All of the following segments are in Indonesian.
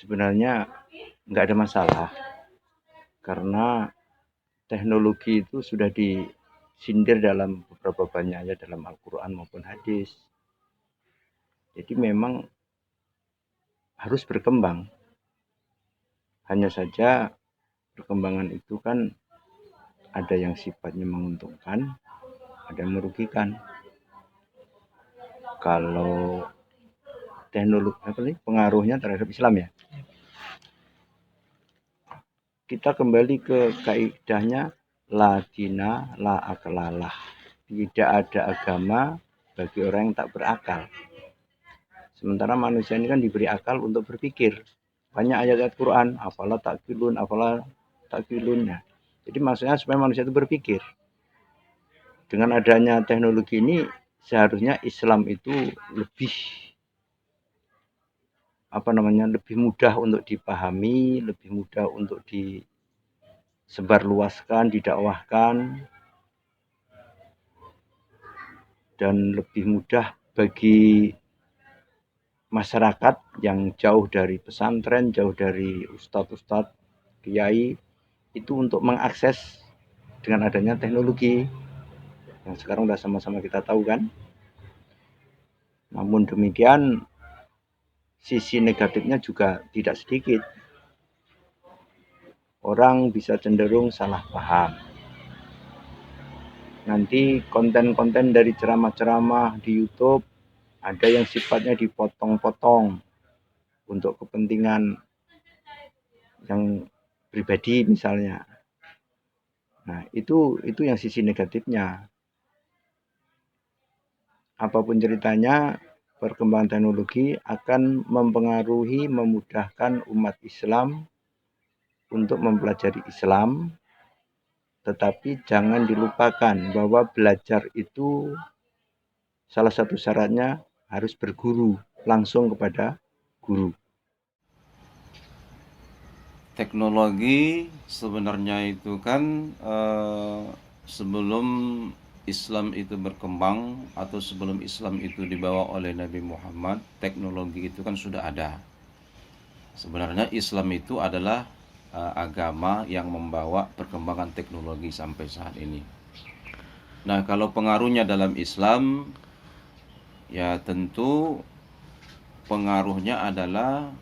sebenarnya nggak ada masalah karena teknologi itu sudah disindir dalam beberapa banyak ayat dalam Al-Quran maupun hadis. Jadi memang harus berkembang. Hanya saja perkembangan itu kan ada yang sifatnya menguntungkan, ada yang merugikan. Kalau teknologi pengaruhnya terhadap Islam ya, kita kembali ke kaidahnya la dina la aklalah. Tidak ada agama bagi orang yang tak berakal. Sementara manusia ini kan diberi akal untuk berpikir. Banyak ayat-ayat Quran, apalah takilun, apalah takilun. Ya. Jadi maksudnya supaya manusia itu berpikir. Dengan adanya teknologi ini, seharusnya Islam itu lebih lebih mudah untuk dipahami, lebih mudah untuk disebarluaskan, didakwahkan, dan lebih mudah bagi masyarakat yang jauh dari pesantren, jauh dari ustadz-ustadz, kiai, itu untuk mengakses dengan adanya teknologi yang sekarang sudah sama-sama kita tahu kan. Namun demikian, sisi negatifnya juga tidak sedikit. Orang bisa cenderung salah paham. Nanti konten-konten dari ceramah-ceramah di YouTube ada yang sifatnya dipotong-potong untuk kepentingan yang pribadi misalnya. Nah, itu yang sisi negatifnya. Apapun ceritanya, perkembangan teknologi akan mempengaruhi, memudahkan umat Islam untuk mempelajari Islam, tetapi jangan dilupakan bahwa belajar itu salah satu syaratnya harus berguru langsung kepada guru. Teknologi sebenarnya itu kan sebelum Islam itu berkembang atau sebelum Islam itu dibawa oleh Nabi Muhammad, teknologi itu kan sudah ada. Sebenarnya Islam itu adalah agama yang membawa perkembangan teknologi sampai saat ini. Nah, kalau pengaruhnya dalam Islam, ya tentu pengaruhnya adalah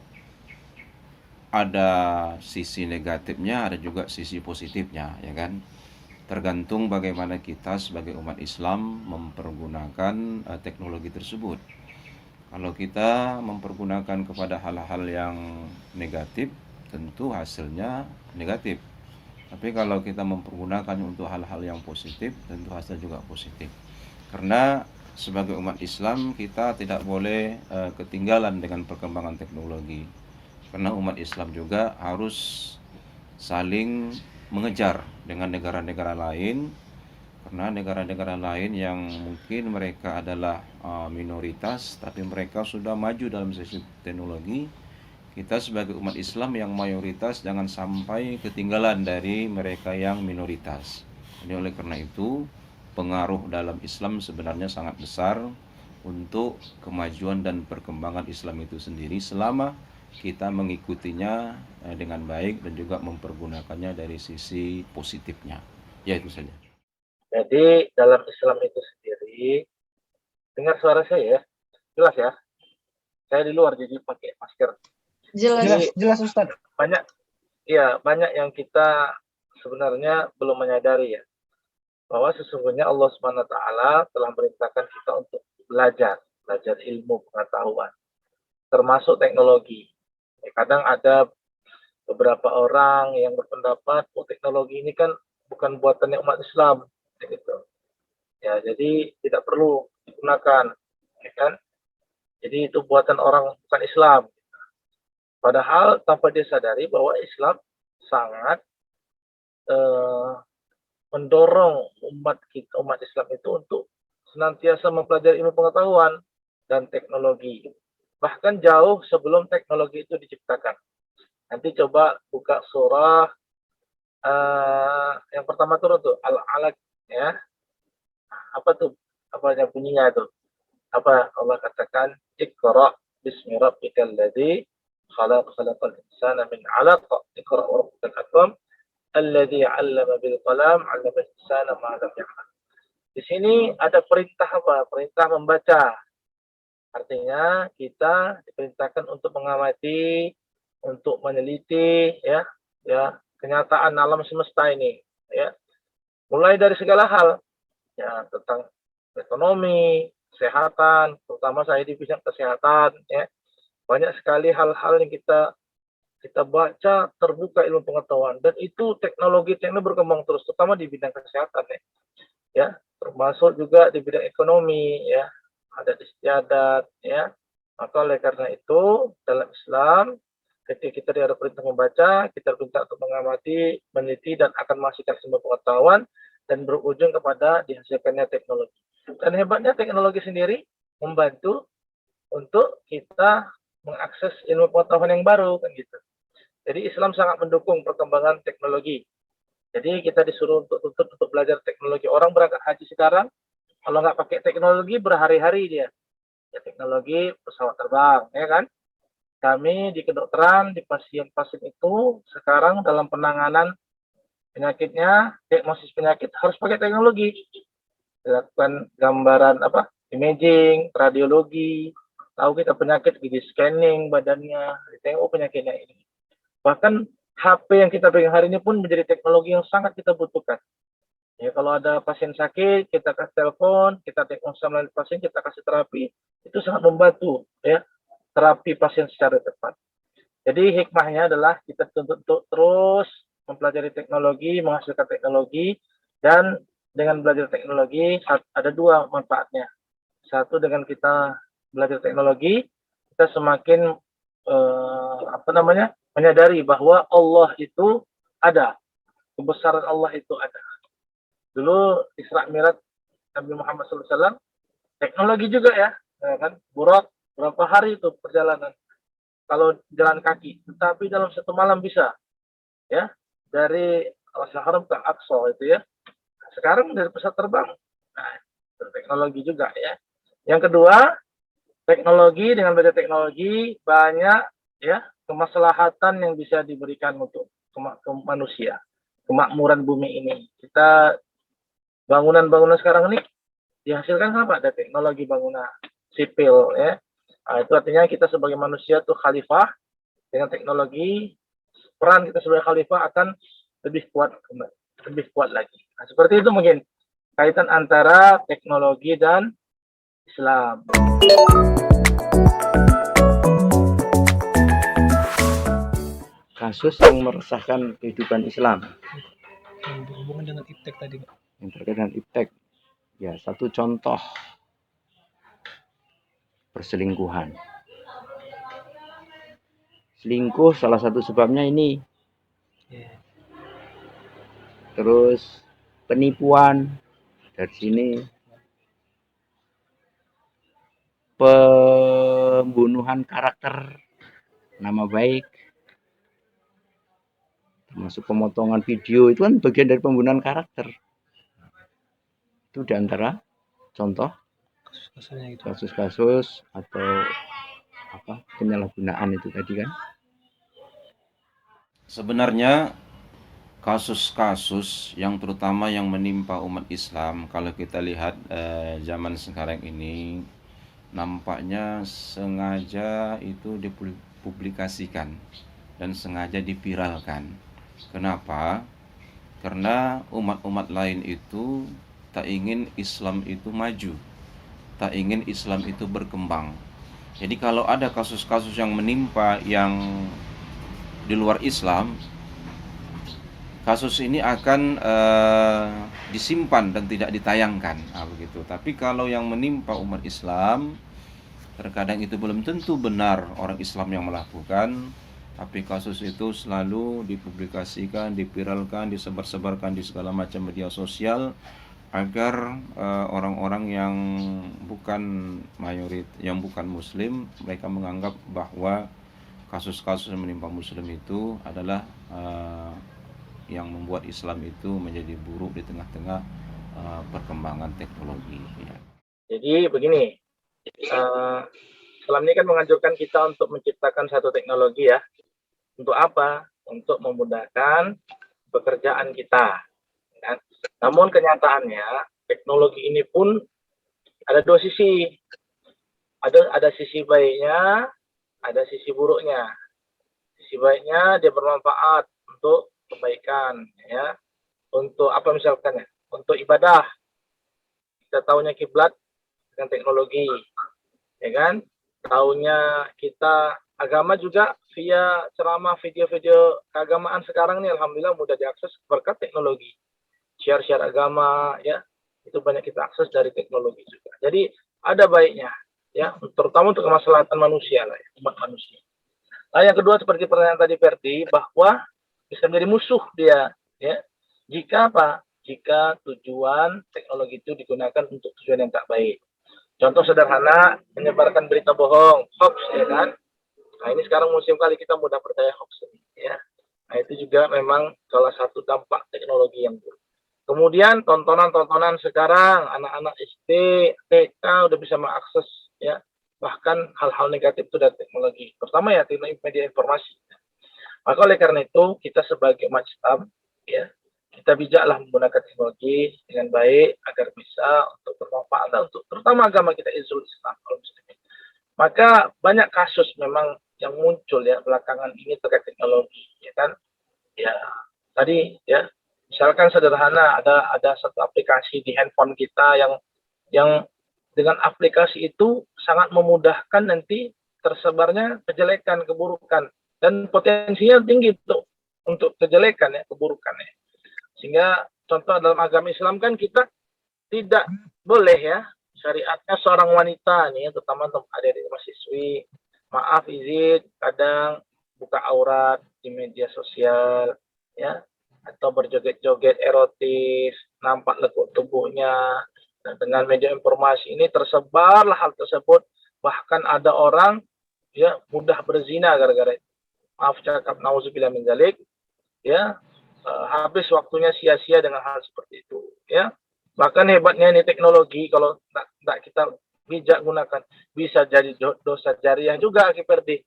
ada sisi negatifnya, ada juga sisi positifnya, ya kan? Tergantung bagaimana kita sebagai umat Islam mempergunakan teknologi tersebut. Kalau kita mempergunakan kepada hal-hal yang negatif, tentu hasilnya negatif. Tapi kalau kita mempergunakan untuk hal-hal yang positif, tentu hasil juga positif. Karena sebagai umat Islam kita tidak boleh ketinggalan dengan perkembangan teknologi. Karena umat Islam juga harus saling mengejar dengan negara-negara lain, karena negara-negara lain yang mungkin mereka adalah minoritas tapi mereka sudah maju dalam sisi teknologi. Kita sebagai umat Islam yang mayoritas jangan sampai ketinggalan dari mereka yang minoritas. Jadi oleh karena itu pengaruh dalam Islam sebenarnya sangat besar untuk kemajuan dan perkembangan Islam itu sendiri selama kita mengikutinya dengan baik dan juga mempergunakannya dari sisi positifnya. Ya, itu saja. Jadi dalam Islam itu sendiri, dengar suara saya ya, jelas ya? Saya di luar jadi pakai masker. Jelas Ustaz. Banyak yang kita sebenarnya belum menyadari ya, bahwa sesungguhnya Allah Subhanahu wa taala telah merintahkan kita untuk belajar ilmu pengetahuan, termasuk teknologi. Kadang ada beberapa orang yang berpendapat, teknologi ini kan bukan buatannya umat Islam, gitu. Ya, jadi tidak perlu digunakan, ya kan? Jadi itu buatan orang bukan Islam. Padahal tanpa dia sadari bahwa Islam sangat mendorong umat Islam itu untuk senantiasa mempelajari ilmu pengetahuan dan teknologi. Bahkan jauh sebelum teknologi itu diciptakan. Nanti coba buka surah yang pertama turun tuh, Al-Alaq ya. Apa tuh? Apa yang bunyinya itu? Apa Allah katakan? Iqra bismi rabbikal ladzi khalaqal insana min 'alaq, iqra' wa rabbukal akram, alladzi 'allama bil qalam, 'allamal insana ma lam ya'lam. Di sini ada perintah apa? Perintah membaca. Artinya kita diperintahkan untuk mengamati, untuk meneliti ya kenyataan alam semesta ini ya. Mulai dari segala hal ya tentang ekonomi, kesehatan, terutama saya di bidang kesehatan ya. Banyak sekali hal-hal yang kita baca, terbuka ilmu pengetahuan, dan itu teknologi berkembang terus, terutama di bidang kesehatan ya, termasuk juga di bidang ekonomi ya, ada istiadat ya. Maka oleh karena itu dalam Islam ketika kita ada perintah membaca, kita perintah untuk mengamati, meneliti, dan akan menghasilkan semua pengetahuan dan berujung kepada dihasilkannya teknologi. Dan hebatnya teknologi sendiri membantu untuk kita mengakses ilmu pengetahuan yang baru kan gitu. Jadi Islam sangat mendukung perkembangan teknologi. Jadi kita disuruh untuk belajar teknologi. Orang berangkat haji sekarang, kalau nggak pakai teknologi berhari-hari dia. Ya, teknologi pesawat terbang, ya kan? Kami di kedokteran, di pasien-pasien itu sekarang dalam penanganan penyakitnya, diagnosis penyakit harus pakai teknologi. Dilakukan gambaran imaging, radiologi, tahu kita penyakit, di scanning badannya, ditengok penyakitnya ini. Bahkan HP yang kita pegang hari ini pun menjadi teknologi yang sangat kita butuhkan. Ya, kalau ada pasien sakit, kita kasih telepon, kita diagnosa melalui pasien, kita kasih terapi, itu sangat membantu ya terapi pasien secara tepat. Jadi hikmahnya adalah kita tuntut untuk terus mempelajari teknologi, menghasilkan teknologi, dan dengan belajar teknologi ada dua manfaatnya. Satu, dengan kita belajar teknologi, kita semakin menyadari bahwa Allah itu ada, kebesaran Allah itu ada. Dulu Isra Mi'raj Nabi Muhammad SAW, teknologi juga ya kan, Burak berapa hari itu perjalanan kalau jalan kaki, tetapi dalam satu malam bisa ya dari Al Haram ke Aqsa itu ya. Sekarang dari pesawat terbang, nah teknologi juga ya. Yang kedua, teknologi, dengan belajar teknologi banyak ya kemaslahatan yang bisa diberikan untuk manusia, kemakmuran bumi ini. Kita bangunan-bangunan sekarang ini dihasilkan apa? Ada teknologi bangunan sipil ya. Nah, itu artinya kita sebagai manusia tuh khalifah, dengan teknologi peran kita sebagai khalifah akan lebih kuat lagi. Nah, seperti itu mungkin kaitan antara teknologi dan Islam. Kasus yang meresahkan kehidupan Islam yang berhubungan dengan iptek tadi, Pak. Yang terkait dengan iptek, ya satu contoh perselingkuhan. Selingkuh salah satu sebabnya ini. Terus penipuan dari sini, pembunuhan karakter, nama baik, termasuk pemotongan video, itu kan bagian dari pembunuhan karakter. Itu diantara contoh kasus-kasus atau penyalahgunaan itu tadi kan. Sebenarnya kasus-kasus yang terutama yang menimpa umat Islam, kalau kita lihat zaman sekarang ini, nampaknya sengaja itu dipublikasikan dan sengaja dipiralkan. Kenapa? Karena umat-umat lain itu tak ingin Islam itu maju, tak ingin Islam itu berkembang. Jadi kalau ada kasus-kasus yang menimpa yang di luar Islam, kasus ini akan disimpan dan tidak ditayangkan, begitu. Tapi kalau yang menimpa umat Islam, terkadang itu belum tentu benar orang Islam yang melakukan, tapi kasus itu selalu dipublikasikan, dipiralkan, disebar-sebarkan di segala macam media sosial, agar orang-orang yang bukan yang bukan Muslim, mereka menganggap bahwa kasus-kasus yang menimpa Muslim itu adalah yang membuat Islam itu menjadi buruk di tengah-tengah perkembangan teknologi. Ya. Jadi begini, Islam ini kan menganjurkan kita untuk menciptakan satu teknologi ya. Untuk apa? Untuk memudahkan pekerjaan kita. Kan? Namun kenyataannya teknologi ini pun ada dua sisi. Ada sisi baiknya, ada sisi buruknya. Sisi baiknya dia bermanfaat untuk kebaikan, ya. Untuk apa misalkan ya? Untuk ibadah. Kita tahunya kiblat dengan teknologi, ya kan? Tahunya kita agama juga via ceramah, video-video keagamaan sekarang nih, alhamdulillah mudah diakses berkat teknologi. Share-share agama, ya, itu banyak kita akses dari teknologi juga. Jadi ada baiknya, ya, terutama untuk kemaslahatan manusia lah, ya, umat manusia. Nah, yang kedua seperti pertanyaan tadi Ferdi, bahwa bisa menjadi musuh dia, ya, jika apa? Jika tujuan teknologi itu digunakan untuk tujuan yang tak baik. Contoh sederhana, menyebarkan berita bohong, hoax, ya kan? Nah, ini sekarang musim kali kita mudah percaya hoax ini, ya. Nah, itu juga memang salah satu dampak teknologi yang buruk. Kemudian tontonan-tontonan sekarang anak-anak SD, TK udah bisa mengakses, ya, bahkan hal-hal negatif itu dari teknologi, terutama ya teknologi media informasi. Maka oleh karena itu kita sebagai umat Islam, ya, kita bijaklah menggunakan teknologi dengan baik agar bisa untuk bermanfaat untuk terutama agama kita Izul Islam. Maka banyak kasus memang yang muncul ya belakangan ini terkait teknologi, ya kan? Ya tadi ya misalkan sederhana ada satu aplikasi di handphone kita yang dengan aplikasi itu sangat memudahkan nanti tersebarnya kejelekan, keburukan, dan potensinya tinggi untuk kejelekan ya, keburukan ya. Sehingga contoh dalam agama Islam kan kita tidak boleh ya, syariatnya seorang wanita nih, terutama untuk adik-adik mahasiswi, maaf izin kadang buka aurat di media sosial ya, atau berjoget-joget erotis, nampak lekuk tubuhnya. Nah, dengan media informasi ini tersebarlah hal tersebut, bahkan ada orang ya mudah berzina gara-gara itu. Maaf cakap, nauzubillah min dzalik, ya, habis waktunya sia-sia dengan hal seperti itu, ya. Bahkan hebatnya ini teknologi, kalau tidak kita bijak gunakan, bisa jadi dosa jariah juga Kiperdi.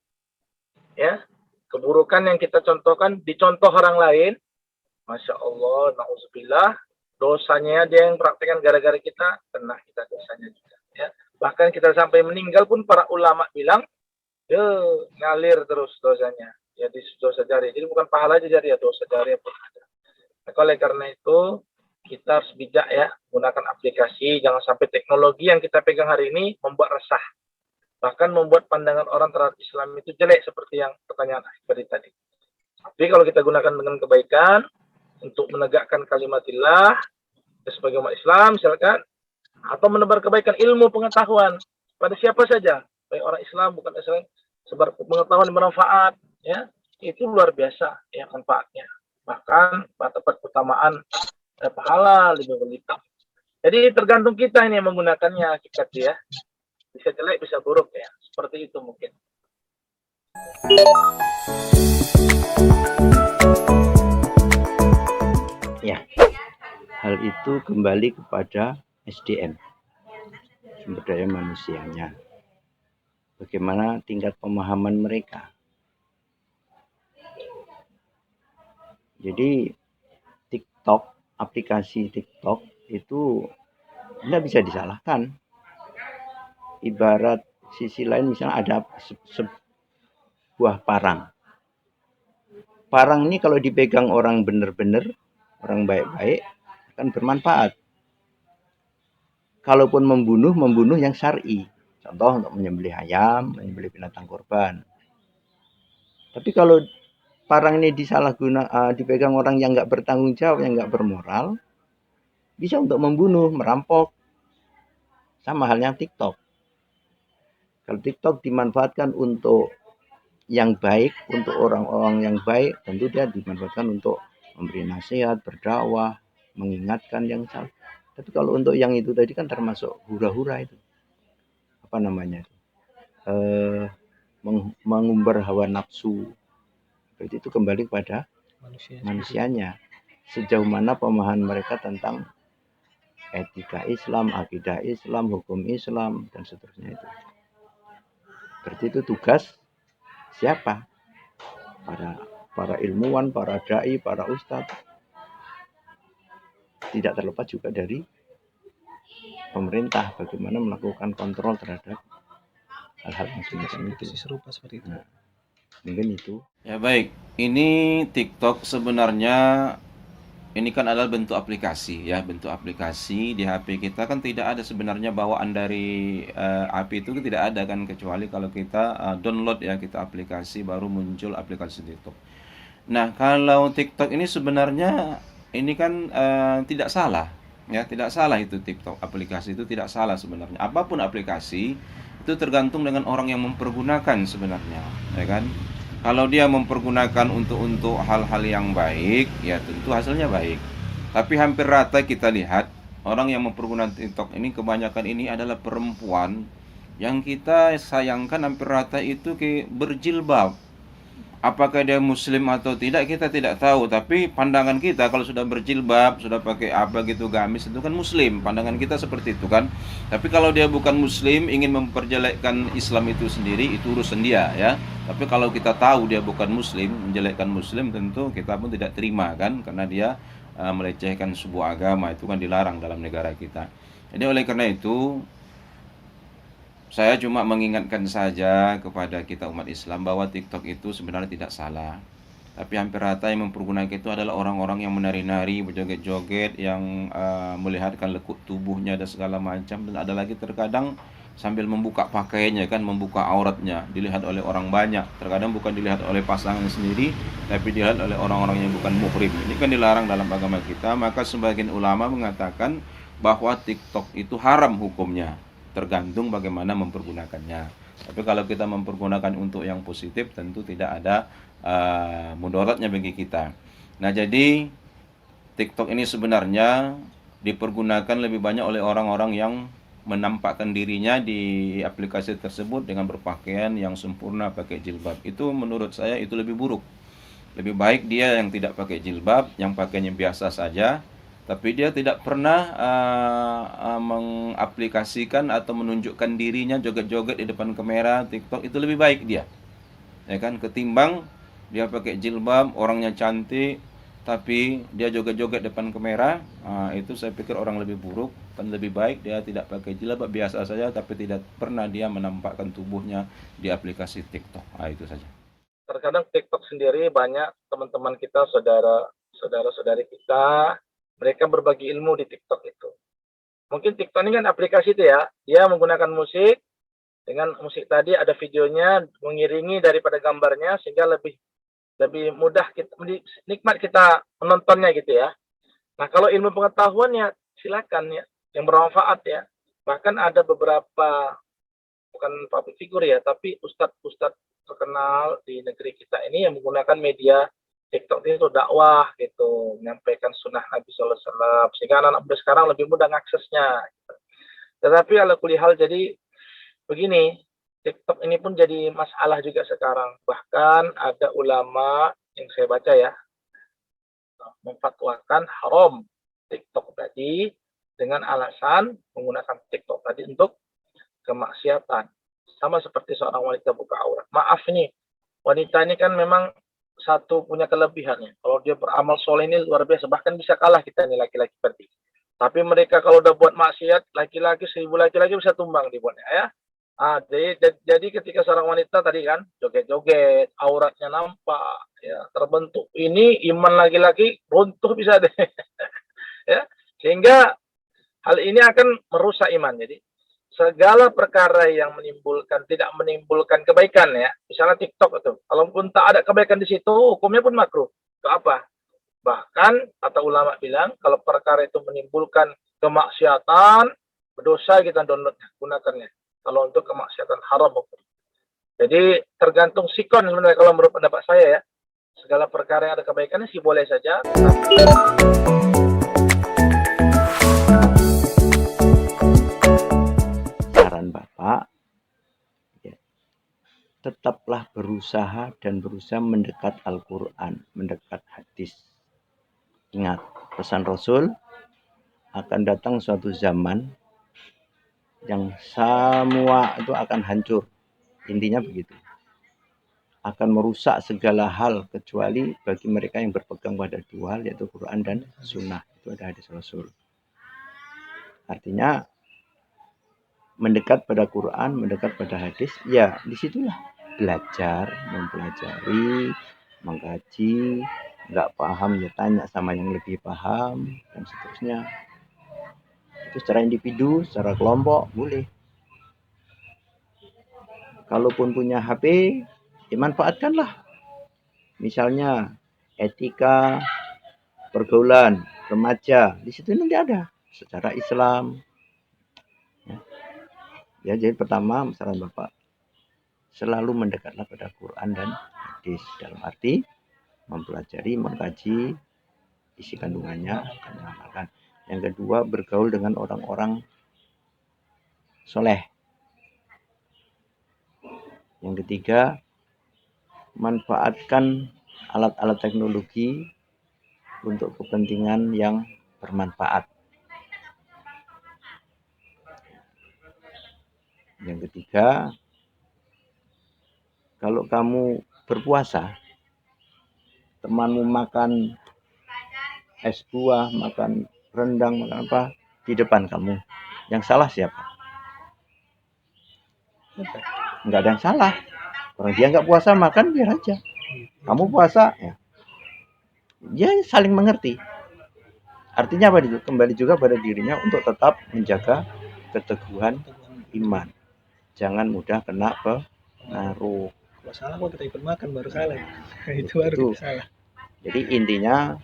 Ya, keburukan yang kita contohkan dicontoh orang lain, masya Allah, nauzubillah, dosanya dia yang praktekkan gara-gara kita, kena kita dosanya juga. Ya, bahkan kita sampai meninggal pun para ulama bilang, ya ngalir terus dosanya. Ya di dosa jariah. Jadi bukan pahala aja jariah, dosa jariah pun ada. Nah, oleh karena itu kita harus bijak ya gunakan aplikasi, jangan sampai teknologi yang kita pegang hari ini membuat resah, bahkan membuat pandangan orang terhadap Islam itu jelek seperti yang pertanyaan akhir tadi. Tapi kalau kita gunakan dengan kebaikan untuk menegakkan kalimatillah sebagai umat Islam misalkan, atau menebar kebaikan ilmu pengetahuan pada siapa saja, baik orang Islam bukan Islam, sebar pengetahuan yang bermanfaat ya, itu luar biasa ya manfaatnya, bahkan dapat keutamaan pahala lebih berlipat. Jadi tergantung kita ini yang menggunakannya, kita ya bisa jelek bisa buruk ya, seperti itu mungkin. Ya, hal itu kembali kepada SDM, sumber daya manusianya. Bagaimana tingkat pemahaman mereka. Jadi TikTok, aplikasi TikTok itu tidak bisa disalahkan. Ibarat sisi lain misalnya ada sebuah parang. Parang ini kalau dipegang orang benar-benar, orang baik-baik, akan bermanfaat. Kalaupun membunuh yang syar'i. Contoh untuk menyembelih ayam, menyembelih binatang korban. Tapi kalau parang ini dipegang orang yang nggak bertanggung jawab, yang nggak bermoral, bisa untuk membunuh, merampok. Sama halnya TikTok. Kalau TikTok dimanfaatkan untuk yang baik, untuk orang-orang yang baik, tentu dia dimanfaatkan untuk memberi nasihat, berdakwah, mengingatkan yang salah. Tapi kalau untuk yang itu tadi kan termasuk hura-hura itu. Apa namanya? Mengumbar hawa nafsu. Berarti itu kembali kepada manusianya. Sejauh mana pemahaman mereka tentang etika Islam, akidah Islam, hukum Islam, dan seterusnya itu. Berarti itu tugas siapa? Para ilmuwan, para dai, para ustadz. Tidak terlepas juga dari pemerintah bagaimana melakukan kontrol terhadap hal-hal yang semacam itu. Serupa seperti itu. Nah, mungkin itu. Ya baik, ini TikTok sebenarnya ini kan adalah bentuk aplikasi ya, bentuk aplikasi di HP kita kan tidak ada sebenarnya bawaan dari HP itu tidak ada kan, kecuali kalau kita download ya, kita aplikasi baru muncul aplikasi TikTok. Nah, kalau TikTok ini sebenarnya ini kan tidak salah ya, tidak salah itu TikTok aplikasi itu tidak salah sebenarnya. Apapun aplikasi itu tergantung dengan orang yang mempergunakan sebenarnya, ya kan? Kalau dia mempergunakan untuk hal-hal yang baik, ya tentu hasilnya baik. Tapi hampir rata kita lihat orang yang mempergunakan TikTok ini kebanyakan ini adalah perempuan yang kita sayangkan hampir rata itu berjilbab. Apakah dia muslim atau tidak kita tidak tahu, tapi pandangan kita kalau sudah berjilbab, sudah pakai apa gitu gamis itu kan muslim, pandangan kita seperti itu kan. Tapi kalau dia bukan muslim, ingin memperjelekkan Islam itu sendiri, itu urusan dia ya. Tapi kalau kita tahu dia bukan muslim, menjelekkan muslim, tentu kita pun tidak terima kan, karena dia melecehkan sebuah agama, itu kan dilarang dalam negara kita. Jadi oleh karena itu saya cuma mengingatkan saja kepada kita umat Islam bahwa TikTok itu sebenarnya tidak salah. Tapi hampir rata yang mempergunakan itu adalah orang-orang yang menari-nari, berjoget-joget, yang melihatkan lekuk tubuhnya dan segala macam. Dan ada lagi terkadang sambil membuka pakaiannya kan, membuka auratnya, dilihat oleh orang banyak. Terkadang bukan dilihat oleh pasangan sendiri, tapi dilihat oleh orang-orang yang bukan muhrim. Ini kan dilarang dalam agama kita. Maka sebagian ulama mengatakan bahwa TikTok itu haram hukumnya, tergantung bagaimana mempergunakannya. Tapi kalau kita mempergunakan untuk yang positif, tentu tidak ada mudaratnya bagi kita. Nah, jadi TikTok ini sebenarnya dipergunakan lebih banyak oleh orang-orang yang menampakkan dirinya di aplikasi tersebut dengan berpakaian yang sempurna, pakai jilbab. Itu menurut saya itu lebih buruk. Lebih baik dia yang tidak pakai jilbab, yang pakainya biasa saja, tapi dia tidak pernah mengaplikasikan atau menunjukkan dirinya joget-joget di depan kamera TikTok, itu lebih baik dia, ya kan, ketimbang dia pakai jilbab, orangnya cantik, tapi dia joget-joget depan kamera. Itu saya pikir orang lebih buruk. Dan lebih baik dia tidak pakai jilbab, biasa saja, tapi tidak pernah dia menampakkan tubuhnya di aplikasi TikTok. Itu saja. Terkadang TikTok sendiri banyak teman-teman kita, saudara-saudari kita, mereka berbagi ilmu di TikTok itu. Mungkin TikTok ini kan aplikasi itu ya, dia menggunakan musik, dengan musik tadi ada videonya mengiringi daripada gambarnya, sehingga lebih mudah kita, nikmat kita menontonnya gitu ya. Nah, kalau ilmu pengetahuan ya silakan ya, yang bermanfaat ya. Bahkan ada beberapa, bukan public figure ya, tapi ustadz-ustadz terkenal di negeri kita ini yang menggunakan media TikTok itu dakwah gitu, menyampaikan sunnah Nabi SAW, sehingga anak-anak muda sekarang lebih mudah aksesnya. Gitu. Tetapi ala kulihal, jadi begini, TikTok ini pun jadi masalah juga sekarang. Bahkan ada ulama yang saya baca ya, memfatwakan haram TikTok tadi dengan alasan menggunakan TikTok tadi untuk kemaksiatan. Sama seperti seorang wanita buka aurat. Maaf nih, wanita ini kan memang satu punya kelebihannya. Kalau dia beramal soleh ini luar biasa, bahkan bisa kalah kita nih laki-laki seperti. Tapi mereka kalau udah buat maksiat, laki-laki 1000 laki-laki bisa tumbang dibuatnya ya. Jadi ketika seorang wanita tadi kan joget-joget, auratnya nampak, ya terbentuk. Ini iman laki-laki runtuh bisa deh, ya. Sehingga hal ini akan merusak iman. Jadi segala perkara yang tidak menimbulkan kebaikan ya, misalnya TikTok itu, kalaupun tak ada kebaikan di situ, hukumnya pun makruh. Itu apa? Bahkan kata ulama bilang, kalau perkara itu menimbulkan kemaksiatan, berdosa kita downloadnya, gunakannya. Kalau untuk kemaksiatan haram hukum. Jadi tergantung sikon sebenarnya kalau menurut pendapat saya ya. Segala perkara yang ada kebaikannya sih boleh saja. Saran Bapak, ya, tetaplah berusaha mendekat Al-Quran, mendekat hadis. Ingat, pesan Rasul, akan datang suatu zaman yang semua itu akan hancur. Intinya begitu. Akan merusak segala hal kecuali bagi mereka yang berpegang pada dua hal, yaitu Quran dan Sunnah. Itu ada hadis Rasul. Artinya mendekat pada Quran, mendekat pada hadis, ya disitulah belajar, mempelajari, mengkaji, nggak paham ya tanya sama yang lebih paham, dan seterusnya. Itu secara individu, secara kelompok, boleh. Kalaupun punya HP, dimanfaatkanlah. Misalnya etika pergaulan remaja, di situ nanti ada secara Islam. Ya, jadi pertama saran Bapak, selalu mendekatlah pada Quran dan hadis, dalam arti mempelajari, mengkaji isi kandungannya, akan mengamalkan. Yang kedua, bergaul dengan orang-orang soleh. Yang ketiga, manfaatkan alat-alat teknologi untuk kepentingan yang bermanfaat. Yang ketiga, kalau kamu berpuasa, temanmu makan es buah, makan rendang, makan apa di depan kamu, yang salah siapa? Nggak ada yang salah. Orang dia nggak puasa makan, biar aja. Kamu puasa, ya. Dia saling mengerti. Artinya apa itu? Kembali juga pada dirinya untuk tetap menjaga keteguhan iman. Jangan mudah kena pengaruh. Kalau salah kok kita ikut makan baru salah. Itu baru kita salah. Jadi intinya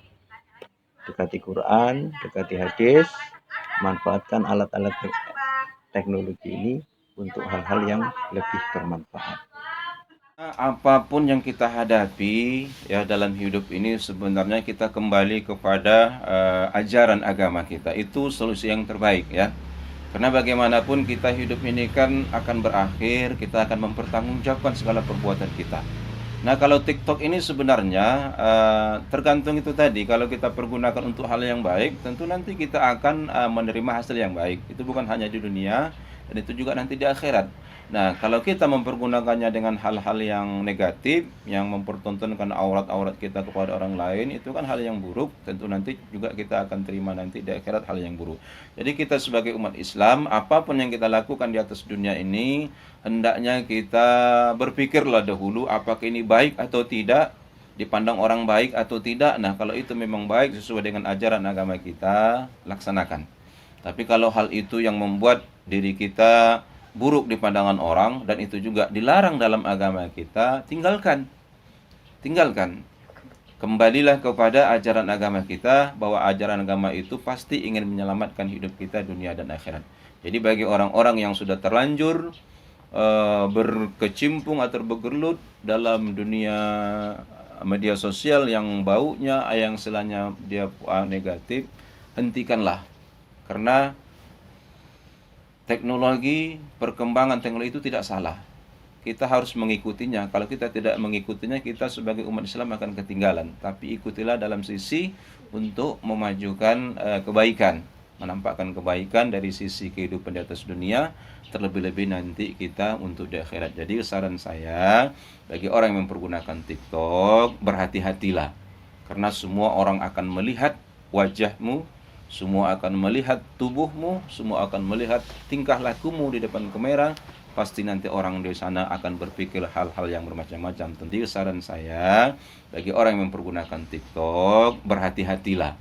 dekati Quran, dekati hadis, manfaatkan alat-alat teknologi ini untuk hal-hal yang lebih bermanfaat. Apapun yang kita hadapi ya dalam hidup ini, sebenarnya kita kembali kepada ajaran agama kita. Itu solusi yang terbaik ya. Karena bagaimanapun kita hidup ini kan akan berakhir, kita akan mempertanggungjawabkan segala perbuatan kita. Nah, kalau TikTok ini sebenarnya tergantung itu tadi. Kalau kita pergunakan untuk hal yang baik, tentu nanti kita akan menerima hasil yang baik. Itu bukan hanya di dunia, dan itu juga nanti di akhirat. Nah, kalau kita mempergunakannya dengan hal-hal yang negatif, yang mempertontonkan aurat-aurat kita kepada orang lain, itu kan hal yang buruk. Tentu nanti juga kita akan terima nanti di akhirat hal yang buruk. Jadi kita sebagai umat Islam, apapun yang kita lakukan di atas dunia ini, hendaknya kita berpikirlah dahulu apakah ini baik atau tidak, dipandang orang baik atau tidak. Nah, kalau itu memang baik sesuai dengan ajaran agama kita, laksanakan. Tapi kalau hal itu yang membuat diri kita buruk di pandangan orang, dan itu juga dilarang dalam agama kita, tinggalkan. Kembalilah kepada ajaran agama kita, bahwa ajaran agama itu pasti ingin menyelamatkan hidup kita dunia dan akhirat. Jadi bagi orang-orang yang sudah terlanjur berkecimpung atau bergelut dalam dunia media sosial yang baunya, yang istilahnya dia negatif, hentikanlah. Karena teknologi, perkembangan teknologi itu tidak salah. Kita harus mengikutinya. Kalau kita tidak mengikutinya, kita sebagai umat Islam akan ketinggalan. Tapi ikutilah dalam sisi untuk memajukan kebaikan, menampakkan kebaikan dari sisi kehidupan di atas dunia, terlebih-lebih nanti kita untuk di akhirat. Jadi saran saya bagi orang yang mempergunakan TikTok, berhati-hatilah. Karena semua orang akan melihat wajahmu, semua akan melihat tubuhmu, semua akan melihat tingkah lakumu di depan kamera. Pasti nanti orang di sana akan berpikir hal-hal yang bermacam-macam. Tentu saran saya bagi orang yang mempergunakan TikTok, berhati-hatilah.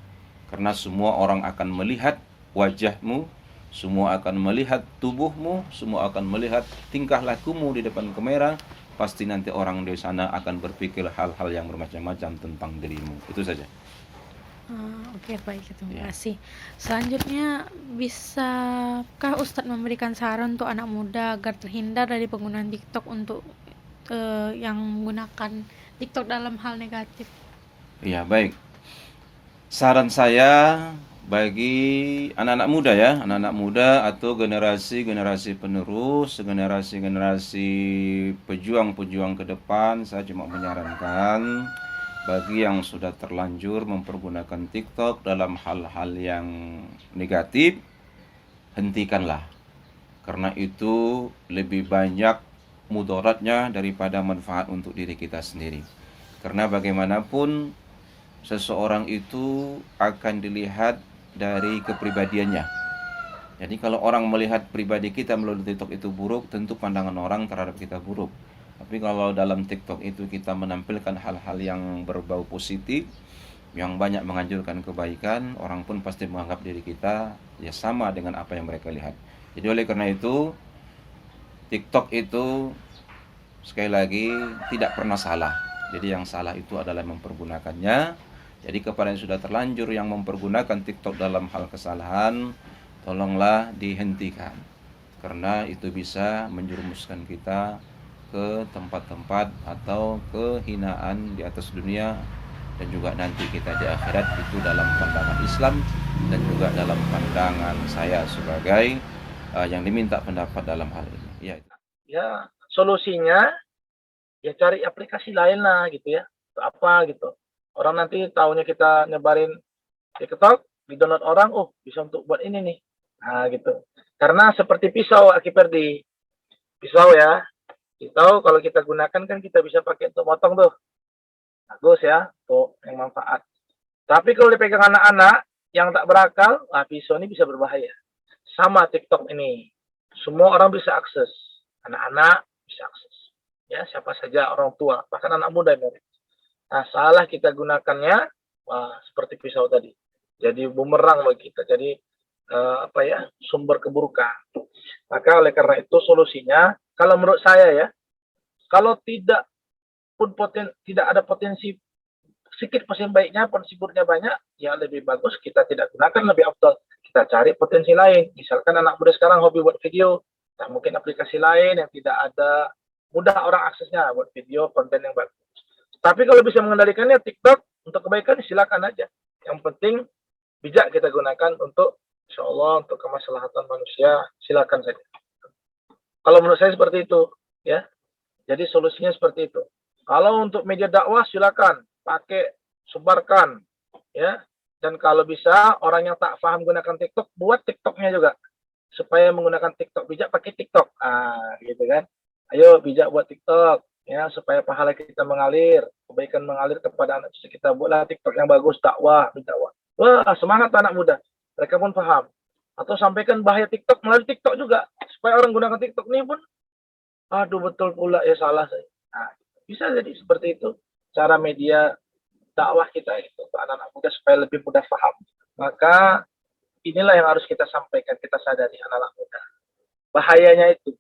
Karena semua orang akan melihat wajahmu, semua akan melihat tubuhmu, semua akan melihat tingkah lakumu di depan kamera. Pasti nanti orang di sana akan berpikir hal-hal yang bermacam-macam tentang dirimu. Itu saja. Oke, baik, terima kasih. Selanjutnya, bisakah Ustadz memberikan saran untuk anak muda agar terhindar dari penggunaan TikTok untuk yang menggunakan TikTok dalam hal negatif? Iya, baik. Saran saya bagi anak-anak muda ya, anak-anak muda atau generasi-generasi penerus, generasi-generasi pejuang-pejuang ke depan, saya cuma menyarankan bagi yang sudah terlanjur mempergunakan TikTok dalam hal-hal yang negatif, hentikanlah. Karena itu lebih banyak mudaratnya daripada manfaat untuk diri kita sendiri. Karena bagaimanapun seseorang itu akan dilihat dari kepribadiannya. Jadi kalau orang melihat pribadi kita melalui TikTok itu buruk, tentu pandangan orang terhadap kita buruk. Tapi kalau dalam TikTok itu kita menampilkan hal-hal yang berbau positif, yang banyak menganjurkan kebaikan, orang pun pasti menganggap diri kita ya sama dengan apa yang mereka lihat. Jadi oleh karena itu, TikTok itu sekali lagi tidak pernah salah. Jadi yang salah itu adalah mempergunakannya. Jadi kepada yang sudah terlanjur yang mempergunakan TikTok dalam hal kesalahan, tolonglah dihentikan. Karena itu bisa menjerumuskan kita ke tempat-tempat atau kehinaan di atas dunia, dan juga nanti kita di akhirat itu dalam pandangan Islam dan juga dalam pandangan saya sebagai yang diminta pendapat dalam hal ini. Ya, solusinya ya cari aplikasi lain lah gitu ya. Apa gitu. Orang nanti tahunya kita nyebarin TikTok, di-download orang, oh bisa untuk buat ini nih. Nah gitu. Karena seperti pisau, Akiperdi. Pisau ya. Pisau kalau kita gunakan kan kita bisa pakai untuk motong tuh. Bagus ya, untuk yang manfaat. Tapi kalau dipegang anak-anak yang tak berakal, pisau ini bisa berbahaya. Sama TikTok ini. Semua orang bisa akses. Anak-anak bisa akses. Ya, siapa saja, orang tua, bahkan anak muda ini. Nah, salah kita gunakannya, seperti pisau tadi. Jadi bumerang bagi kita. Jadi sumber keburukan. Maka oleh karena itu solusinya, kalau menurut saya ya, kalau tidak ada potensi sedikit potensi baiknya, potensi buruknya banyak, ya lebih bagus kita tidak gunakan, lebih afdal. Kita cari potensi lain. Misalkan anak muda sekarang hobi buat video, nah mungkin aplikasi lain yang tidak ada mudah orang aksesnya buat video konten yang bagus. Tapi kalau bisa mengendalikannya TikTok untuk kebaikan silakan aja. Yang penting bijak kita gunakan untuk insya Allah untuk kemaslahatan manusia, silakan saja. Kalau menurut saya seperti itu, ya. Jadi solusinya seperti itu. Kalau untuk media dakwah silakan pakai, sebarkan, ya. Dan kalau bisa orang yang tak paham gunakan TikTok, buat TikToknya juga supaya menggunakan TikTok bijak pakai TikTok, gitu kan. Ayo bijak buat TikTok, ya supaya pahala kita mengalir, kebaikan mengalir kepada anak cucu kita. Buatlah TikTok yang bagus, dakwah. Wah semangat anak muda, mereka pun paham. Atau sampaikan bahaya TikTok melalui TikTok juga, supaya orang gunakan TikTok ini pun, aduh betul pula ya salah saya. Nah, bisa jadi seperti itu cara media dakwah kita itu untuk anak-anak muda supaya lebih mudah paham. Maka inilah yang harus kita sampaikan, kita sadari anak-anak muda. Bahayanya itu,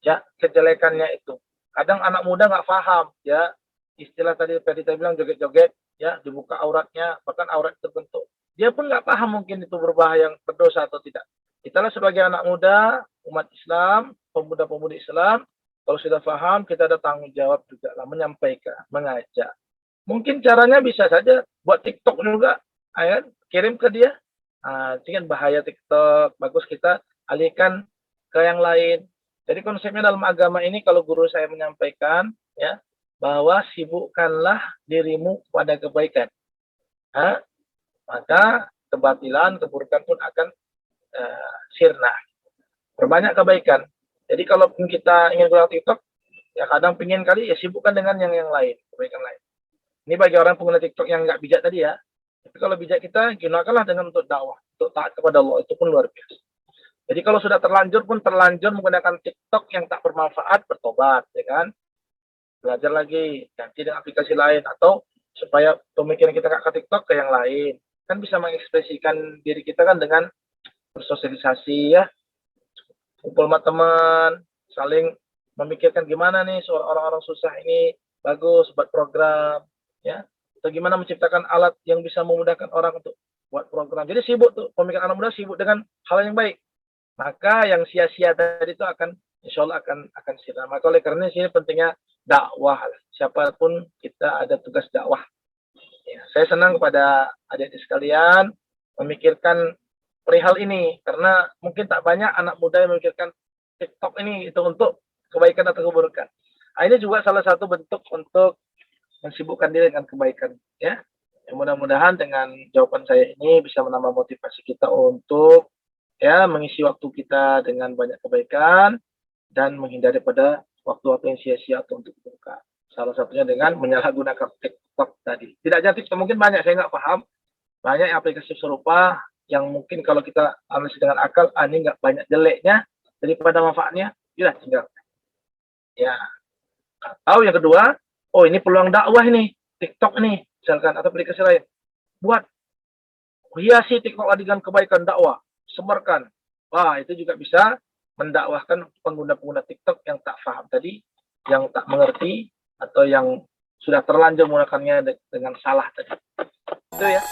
ya kejelekannya itu. Kadang anak muda nggak paham, ya istilah tadi kita bilang joget-joget, ya dibuka auratnya, bahkan aurat terbentuk. Dia pun nggak paham mungkin itu berbahaya, berdosa atau tidak. Kita sebagai anak muda, umat Islam, pemuda-pemudi Islam, kalau sudah paham, kita ada tanggung jawab juga lah menyampaikan, mengajak. Mungkin caranya bisa saja buat TikTok juga, ya, kirim ke dia. Dengan bahaya TikTok, bagus kita alihkan ke yang lain. Jadi konsepnya dalam agama ini kalau guru saya menyampaikan, ya, bahwa sibukkanlah dirimu pada kebaikan. Maka kebatilan, keburukan pun akan sirna. Berbanyak kebaikan. Jadi kalau kita ingin gunakan TikTok, ya kadang pingin kali ya sibukkan dengan yang lain, kebaikan lain. Ini bagi orang pengguna TikTok yang nggak bijak tadi ya. Tapi kalau bijak kita, gunakanlah dengan untuk dakwah, untuk taat kepada Allah, itu pun luar biasa. Jadi kalau sudah terlanjur menggunakan TikTok yang tak bermanfaat, bertobat, ya kan? Belajar lagi, ganti dengan aplikasi lain, atau supaya pemikiran kita ke TikTok ke yang lain. Kan bisa mengekspresikan diri kita kan dengan bersosialisasi ya, kumpul sama teman, saling memikirkan gimana nih orang-orang susah ini bagus buat program, ya. Atau gimana menciptakan alat yang bisa memudahkan orang untuk buat program. Jadi sibuk tuh, pemikiran anak muda sibuk dengan hal yang baik. Maka yang sia-sia tadi itu akan, insya Allah akan sirna. Maka oleh karena sini pentingnya dakwah. Siapapun kita ada tugas dakwah. Ya, saya senang kepada adik-adik sekalian memikirkan perihal ini. Karena mungkin tak banyak anak muda yang memikirkan TikTok ini itu untuk kebaikan atau keburukan. Ini juga salah satu bentuk untuk mensibukkan diri dengan kebaikan. Ya, mudah-mudahan dengan jawaban saya ini bisa menambah motivasi kita untuk ya mengisi waktu kita dengan banyak kebaikan dan menghindari pada waktu-waktu yang sia-sia atau untuk buka. Salah satunya dengan menyalahgunakan TikTok tadi. Tidak aja TikTok, mungkin banyak saya nggak paham. Banyak aplikasi serupa yang mungkin kalau kita analisis dengan akal, ini nggak banyak jeleknya daripada manfaatnya, ya tinggal. Ya. Atau yang kedua, oh ini peluang dakwah ini, TikTok ini, misalkan atau aplikasi lain. Buat hiasi TikTok dengan kebaikan dakwah, sebarkan. Wah, itu juga bisa mendakwahkan pengguna-pengguna TikTok yang tak paham tadi, yang tak mengerti, atau yang sudah terlanjur menggunakannya dengan salah tadi. Itu ya.